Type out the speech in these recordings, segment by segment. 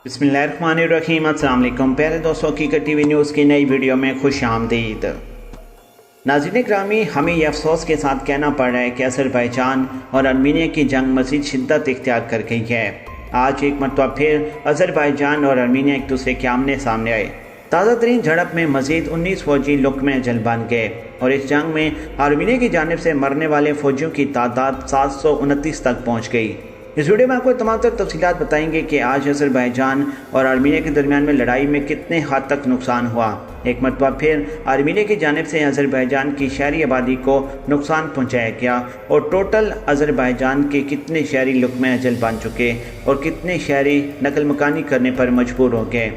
बिस्मिल्लाहिर्रहमानिर्रहीम। अस्सलाम वालेकुम प्यारे दोस्तों, हकीकत टीवी न्यूज़ की नई वीडियो में खुश आमदीद। नाज़रीन ग्रामी, हमें यह अफसोस के साथ कहना पड़ रहा है कि अज़रबैजान और आर्मीनिया की जंग मज़ीद शिद्दत इख्तियार कर गई है। आज एक मरतबा फिर अज़रबैजान और आर्मीनिया एक दूसरे के आमने सामने आए। ताज़ा तरीन झड़प में मज़ीद 19 फ़ौजी लुक़्मे अजल बन गए और इस जंग में आर्मीनिया की जानिब से मरने वाले फ़ौजियों की तादाद 729 तक पहुँच गई। इस वीडियो में आपको तमाम तफसीलात बताएंगे कि आज अज़रबैजान और आर्मीनिया के दरमियान में लड़ाई में कितने हद तक नुकसान हुआ। एक मरतबा फिर आर्मीनिया की जानिब से अज़रबैजान की शहरी आबादी को नुकसान पहुंचाया गया और टोटल अज़रबैजान के कितने शहरी लुक़्मे अजल बन चुके और कितने शहरी नकल मकानी करने पर मजबूर हो गए।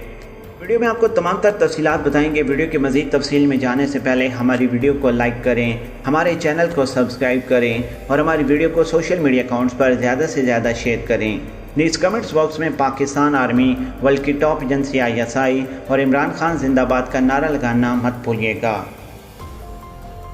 वीडियो में आपको तमाम तफसीलात बताएंगे। वीडियो की मज़ीद तफसील में जाने से पहले हमारी वीडियो को लाइक करें, हमारे चैनल को सब्सक्राइब करें और हमारी वीडियो को सोशल मीडिया अकाउंट्स पर ज़्यादा से ज़्यादा शेयर करें। नीचे कमेंट्स बॉक्स में पाकिस्तान आर्मी, वर्ल्ड की टॉप एजेंसी ISI और इमरान खान जिंदाबाद का नारा लगाना मत भूलिएगा।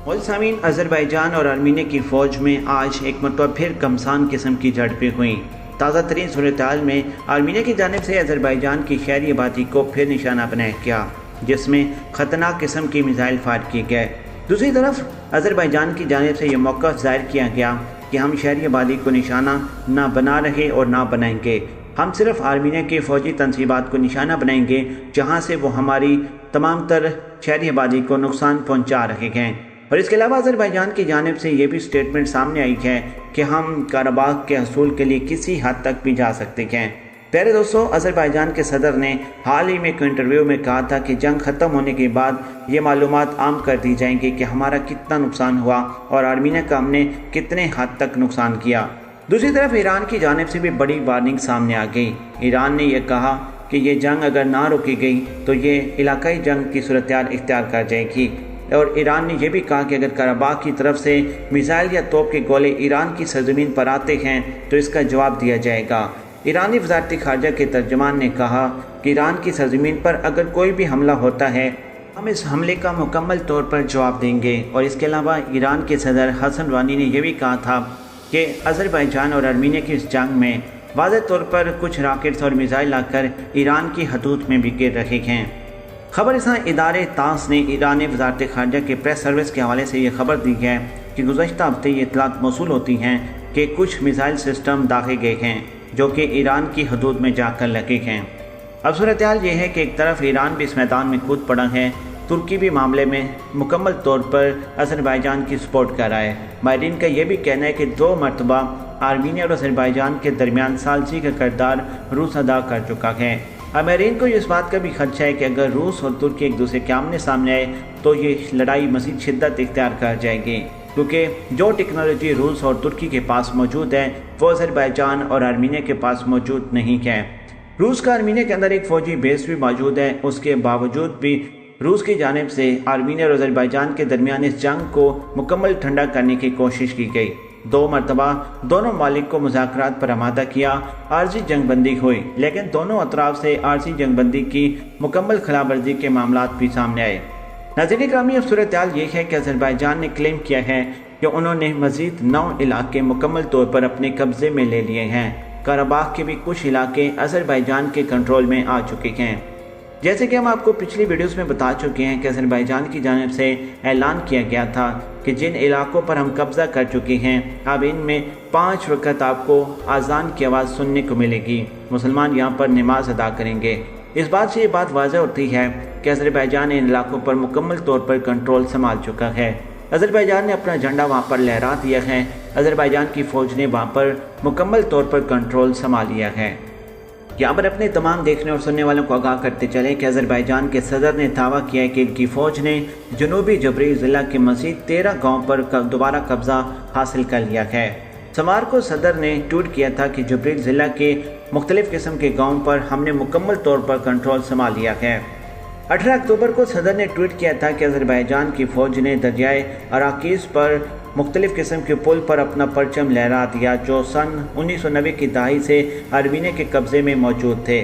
सामीन, अज़रबैजान और आर्मीनिया की फ़ौज में आज एक मरतबा फिर घमसान किस्म की झड़पें हुई। ताज़ा तरीन सूरत-ए-हाल में आर्मीनिया की जानिब से अज़रबैजान की शहरी आबादी को फिर निशाना बनाया गया, जिसमें ख़तरनाक किस्म की मिसाइल फायर किए गए। दूसरी तरफ अज़रबैजान की जानिब से यह मौक़िफ़ ज़ाहिर किया गया कि हम शहरी आबादी को निशाना ना बना रहे और ना बनाएंगे। हम सिर्फ आर्मीनिया की फ़ौजी तनसीबात को निशाना बनाएंगे जहाँ से वो हमारी तमाम तर शहरी आबादी को नुकसान पहुँचा रहे हैं। और इसके अलावा अज़रबैजान की जानिब से ये भी स्टेटमेंट सामने आई है कि हम कराबाख के हसूल के लिए किसी हद तक भी जा सकते हैं। प्यारे दोस्तों, अज़रबैजान के सदर ने हाल ही में एक इंटरव्यू में कहा था कि जंग ख़त्म होने के बाद ये मालूमात आम कर दी जाएंगी कि हमारा कितना नुकसान हुआ और आर्मीनिया का हमने कितने हद तक नुकसान किया। दूसरी तरफ ईरान की जानिब से भी बड़ी वार्निंग सामने आ गई। ईरान ने यह कहा कि ये जंग अगर ना रोकी गई तो ये इलाकाई जंग की सूरत-ए-हाल इख्तियार कर जाएगी। और ईरान ने यह भी कहा कि अगर कराबाख की तरफ से मिसाइल या तोप के गोले ईरान की सरजमीन पर आते हैं तो इसका जवाब दिया जाएगा। ईरानी वज़ारत ख़ारजा के तर्जुमान ने कहा कि ईरान की सरजमीन पर अगर कोई भी हमला होता है हम इस हमले का मुकम्मल तौर पर जवाब देंगे। और इसके अलावा ईरान के सदर हसन रूहानी ने यह भी कहा था कि अज़रबैजान और आर्मीनिया की इस जंग में वाज़ेह तौर पर कुछ रॉकेट्स और मिसाइल आकर ईरान की हदूद में भी गिर रहे हैं। खबरसां इदारे तास ने ईरानी वज़ारत ख़ारजा के प्रेस सर्विस के हवाले से ये खबर दी है कि गुज़श्ता हफ्ते ये इत्तलात मौसूल होती हैं कि कुछ मिसाइल सिस्टम दागे गए हैं जो कि ईरान की हदूद में जाकर लगे हैं। अब सूरत-ए-हाल ये है कि एक तरफ ईरान भी इस मैदान में कूद पड़ा है, तुर्की भी मामले में मुकम्मल तौर पर अज़रबैजान की सपोर्ट कर रहा है। माहिरीन का यह भी कहना है कि 2 मरतबा आर्मीनिया और अज़रबैजान के दरमियान सालसी का किरदार रूस अदा कर चुका है। अमेरिन को इस बात का भी खदशा है कि अगर रूस और तुर्की एक दूसरे के आमने सामने आए तो ये लड़ाई मज़ीद शिद्दत इख्तियार कर जाएगी, क्योंकि जो टेक्नोलॉजी रूस और तुर्की के पास मौजूद है वो अज़रबैजान और आर्मीनिया के पास मौजूद नहीं है। रूस का आर्मीनिया के अंदर एक फ़ौजी बेस भी मौजूद है, उसके बावजूद भी रूस की जानिब से आर्मीनिया और अज़रबैजान के दरमियान इस जंग को मुकम्मल ठंडा करने की कोशिश की गई। 2 मरतबा दोनों मालिक को मुज़ाकरात पर आमादा किया, आर्जी जंगबंदी हुई, लेकिन दोनों अतराफ से आर्जी जंगबंदी की मुकम्मल खिलाफवर्जी के मामलात भी सामने आए। नाज़रीन ग्रामी, अब सूरत-ए-हाल ये है कि अज़रबैजान ने क्लेम किया है कि उन्होंने मज़ीद 9 इलाके मुकम्मल तौर पर अपने कब्ज़े में ले लिए हैं। कराबाख के भी कुछ इलाके अज़रबैजान के कंट्रोल में आ चुके हैं। जैसे कि हम आपको पिछली वीडियोस में बता चुके हैं कि अज़रबैजान की जानिब से ऐलान किया गया था कि जिन इलाकों पर हम कब्ज़ा कर चुके हैं अब इनमें 5 वक्त आपको आज़ान की आवाज़ सुनने को मिलेगी। मुसलमान यहाँ पर नमाज अदा करेंगे। इस बात से ये बात वाज़ेह होती है कि अज़रबैजान इन इलाकों पर मुकम्मल तौर पर कंट्रोल संभाल चुका है। अज़रबैजान ने अपना झंडा वहाँ पर लहरा दिया है। अज़रबैजान की फ़ौज ने वहाँ पर मुकम्मल तौर पर कंट्रोल संभाल लिया है। यहाँ पर अपने तमाम देखने और सुनने वालों को आगाह करते चले कि अज़रबैजान के सदर ने दावा किया है कि इनकी फ़ौज ने जनूबी जबरील ज़िला के मज़ीद 13 गाँव पर दोबारा कब्ज़ा हासिल कर लिया है। सोमवार को सदर ने ट्वीट किया था कि जबरील ज़िला के मुख्तलिफ़ किस्म के गाँव पर हमने मुकम्मल तौर पर कंट्रोल संभाल लिया है। 18 अक्टूबर को सदर ने ट्वीट किया था कि अज़रबैजान की फ़ौज ने दरियाए अराकीज़ पर मुख्तलिफ़ किस्म के पुल पर अपना परचम लहरा दिया जो सन 1990 की दहाई से आर्मीनिया के कब्ज़े में मौजूद थे।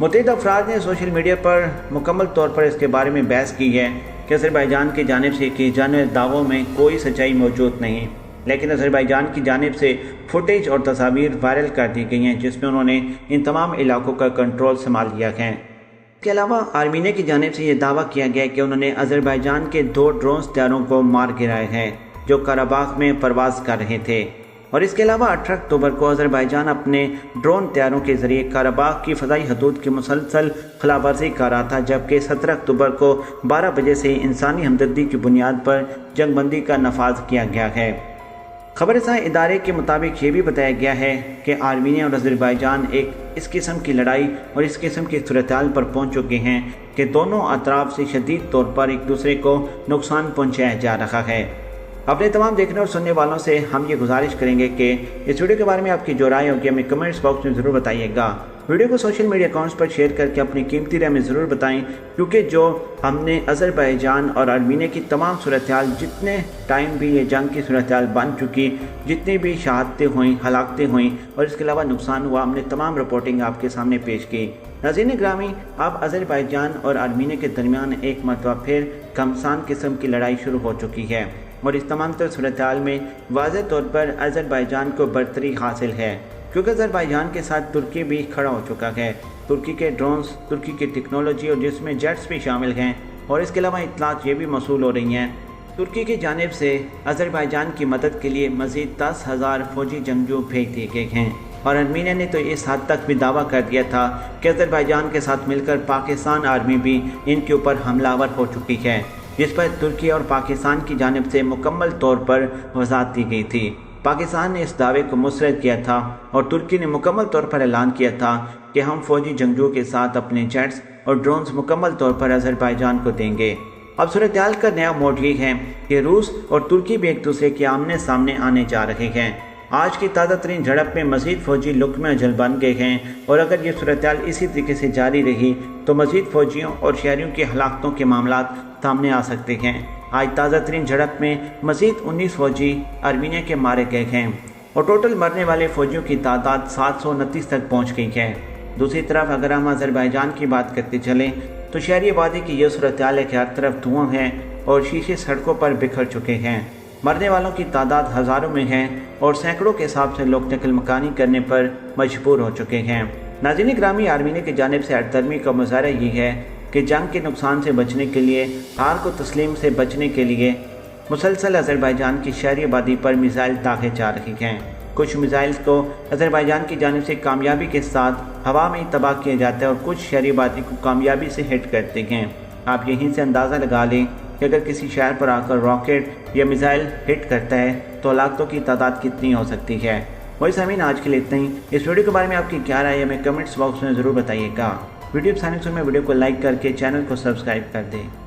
मुतअद्दिद अफराद ने सोशल मीडिया पर मुकम्मल तौर पर इसके बारे में बहस की है कि अज़रबैजान की जानिब से किए जाने वाले दावों में कोई सच्चाई मौजूद नहीं। लेकिन अज़रबैजान की जानिब से फुटेज और तस्वीर वायरल कर दी गई हैं जिसमें उन्होंने इन तमाम इलाकों का कंट्रोल संभाल लिया है। इसके अलावा आर्मीनिया की जानिब से यह दावा किया गया कि उन्होंने अज़रबैजान के 2 ड्रोन हथियारों को मार गिराए हैं जो कराबाख में परवाज कर रहे थे। और इसके अलावा 18 अक्टूबर को अज़रबैजान अपने ड्रोन हथियारों के जरिए कराबाख की फ़ज़ाई हदूद की मुसलसल खिलाफवर्जी कर रहा था, जबकि 17 अक्टूबर को 12 बजे से इंसानी हमदर्दी की बुनियाद पर जंगबंदी का नफाज किया गया है। खबरसां इदारे के मुताबिक ये भी बताया गया है कि आर्मीनिया और अज़रबैजान इस किस्म की लड़ाई और इस किस्म की सूरत-ए-हाल पर पहुँच चुके हैं कि दोनों अतराफ से शदीद तौर पर एक दूसरे को नुकसान पहुँचाया जा रहा है। अपने तमाम देखने और सुनने वालों से हम ये गुजारिश करेंगे कि इस वीडियो के बारे में आपकी जो राय होगी हमें कमेंट्स बॉक्स में ज़रूर बताइएगा। वीडियो को सोशल मीडिया अकाउंट्स पर शेयर करके अपनी कीमती राय में ज़रूर बताएं, क्योंकि जो हमने अज़रबैजान और आर्मीनिया की तमाम सूरत-ए-हाल, जितने टाइम भी ये जंग की सूरत-ए-हाल बन चुकी, जितनी भी शहादतें हुई, हलाकतें हुई और इसके अलावा नुकसान हुआ, हमने तमाम रिपोर्टिंग आपके सामने पेश की। नाज़रीन ग्रामी, अब अज़रबैजान और आर्मीनिया के दरमियान एक मरतबा फिर घमसान किस्म की लड़ाई शुरू हो चुकी है और इस तमाम सूरत-ए-हाल में वाज़ेह तौर पर अज़रबैजान को बरतरी हासिल है, क्योंकि अज़रबैजान के साथ तुर्की भी खड़ा हो चुका है। तुर्की के ड्रोन्स, तुर्की की टेक्नोलॉजी और जिसमें जेट्स भी शामिल हैं और इसके अलावा इत्तलात ये भी मौसूल हो रही हैं तुर्की की जानिब से अज़रबैजान की मदद के लिए मज़ीद 10,000 फौजी जंगजू भेज दिए गए हैं। और आर्मीनिया ने तो इस हद तक भी दावा कर दिया था कि अज़रबैजान के साथ मिलकर पाकिस्तान आर्मी भी इनके ऊपर हमलावर हो चुकी है, जिस पर तुर्की और पाकिस्तान की जानिब से मुकम्मल तौर पर वज़ाहत दी गई थी। पाकिस्तान ने इस दावे को मुस्तरद किया था और तुर्की ने मुकम्मल तौर पर ऐलान किया था कि हम फौजी जंगजू के साथ अपने जेट्स और ड्रोन्स मुकम्मल तौर पर अज़रबैजान को देंगे। अब सूरत-ए-हाल का नया मोड़ ये है कि रूस और तुर्की भी एक दूसरे के आमने सामने आने जा रहे हैं। आज की ताज़ा तरीन झड़प में मज़ीद फौजी लुक़्मे अजल बन गए हैं और अगर ये सूरत-ए-हाल इसी तरीके से जारी रही तो मज़ीद फौजियों और शहरियों की हलाकतों के मामला सामने आ सकते हैं। आज ताज़ा तरीन झड़प में मज़ीद 19 फौजी आर्मीनिया के मारे गए हैं और टोटल मरने वाले फौजियों की तादाद 729 तक पहुँच गई है। दूसरी तरफ अगर हम अज़रबैजान की बात करते चलें तो शहरी आबादी की यह सूरत-ए-हाल है कि हर तरफ धुआं है और शीशे सड़कों पर बिखर चुके हैं। मरने वालों की तादाद हज़ारों में है और सैकड़ों के हिसाब से लोग नकल मकानी करने पर मजबूर हो चुके हैं। नाज़रीन ग्रामी, आर्मीनिया की जानिब से हरदर्मी का मुजाहरा ये है कि जंग के नुकसान से बचने के लिए, हार को तस्लीम से बचने के लिए मुसलसल अज़रबैजान की शहरी आबादी पर मिसाइल दागे जा रही हैं। कुछ मिसाइल को अज़रबैजान की जानिब से कामयाबी के साथ हवा में तबाह किया जाता है और कुछ शहरी आबादी को कामयाबी से हिट करते हैं। आप यहीं से अंदाज़ा लगा लें कि अगर किसी शहर पर आकर रॉकेट या मिसाइल हिट करता है तो हलाकतों की तादाद कितनी हो सकती है। वही सामीन, आज के लिए इतना ही। इस वीडियो के बारे में आपकी क्या राय है हमें कमेंट्स बॉक्स में ज़रूर बताइएगा। वीडियो पसंद है तो वीडियो को लाइक करके चैनल को सब्सक्राइब कर दें।